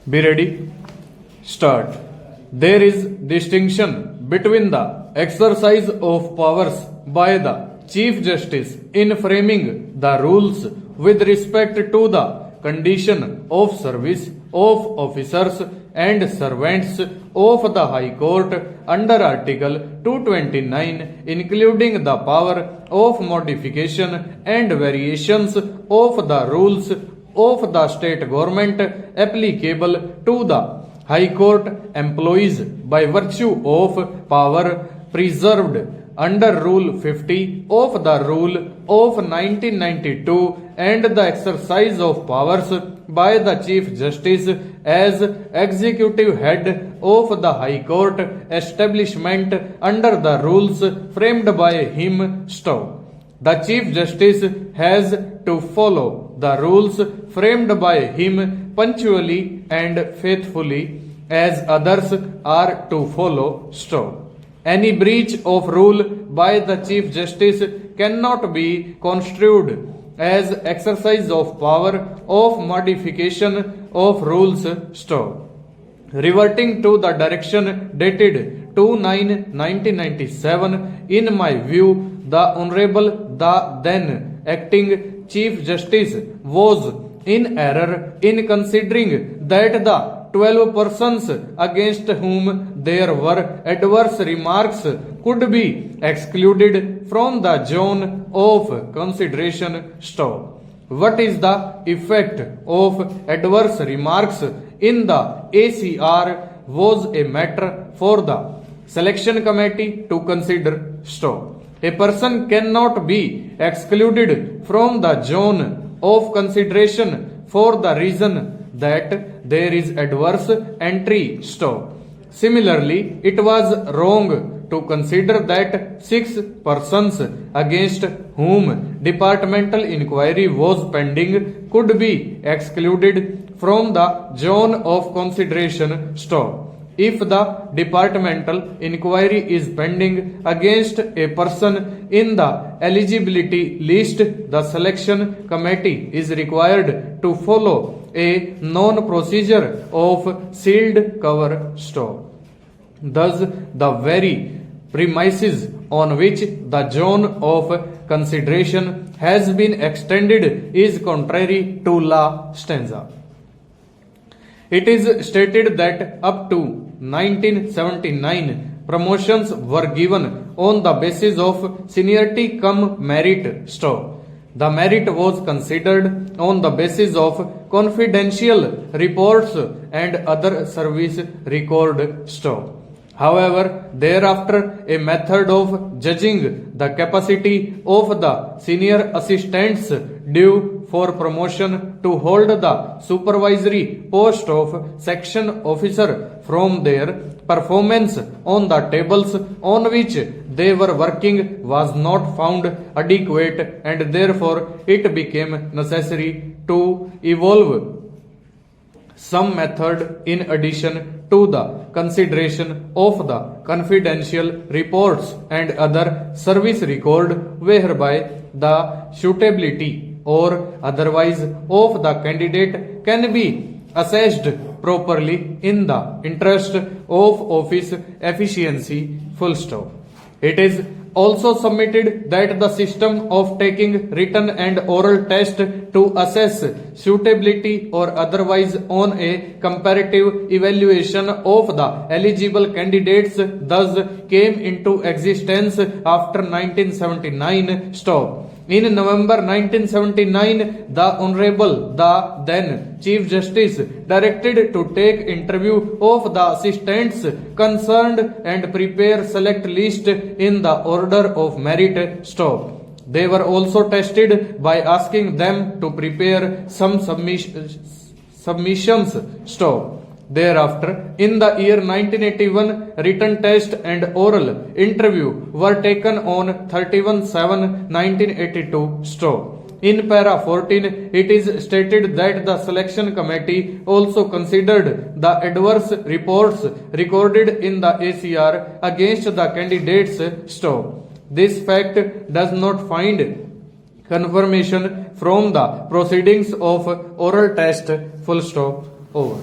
Be ready? Start. There is distinction between the exercise of powers by the Chief Justice in framing the rules with respect to the condition of service of officers and servants of the High Court under Article 229, including the power of modification and variations of the rules of the state government applicable to the High Court employees by virtue of power preserved under Rule 50 of the Rule of 1992 and the exercise of powers by the Chief Justice as executive head of the High Court establishment under the rules framed by him stove. The Chief Justice has to follow the rules framed by him punctually and faithfully as others are to follow stove. Any breach of rule by the Chief Justice cannot be construed as exercise of power of modification of rules stove. Reverting to the direction dated 2/9/1997, in my view, the Honorable, the then acting Chief Justice was in error in considering that the 12 persons against whom there were adverse remarks could be excluded from the zone of consideration stove. What is the effect of adverse remarks in the ACR was a matter for the selection committee to consider stove. A person cannot be excluded from the zone of consideration for the reason that there is adverse entry stove. Similarly, it was wrong to consider that 6 persons against whom departmental inquiry was pending could be excluded from the zone of consideration stove. If the departmental inquiry is pending against a person in the eligibility list, the selection committee is required to follow a known procedure of sealed cover stove. Thus, the very premises on which the zone of consideration has been extended is contrary to law stanza. It is stated that up to 1979, promotions were given on the basis of seniority cum merit stove. The merit was considered on the basis of confidential reports and other service record stove. However, thereafter, a method of judging the capacity of the senior assistants due for promotion to hold the supervisory post of section officer from their performance on the tables on which they were working was not found adequate, and therefore it became necessary to evolve some method in addition to the consideration of the confidential reports and other service record, whereby the suitability or otherwise of the candidate can be assessed properly in the interest of office efficiency. Full stop. It is also submitted that the system of taking written and oral test to assess suitability or otherwise on a comparative evaluation of the eligible candidates thus came into existence after 1979 stop. In November 1979, the Honorable, the then Chief Justice, directed to take interview of the assistants concerned and prepare select list in the order of merit stop. They were also tested by asking them to prepare some submissions stop. Thereafter, in the year 1981, written test and oral interview were taken on 31/7/1982 stop. In para 14, it is stated that the selection committee also considered the adverse reports recorded in the ACR against the candidates stop. This fact does not find confirmation from the proceedings of oral test. Full stop. Over.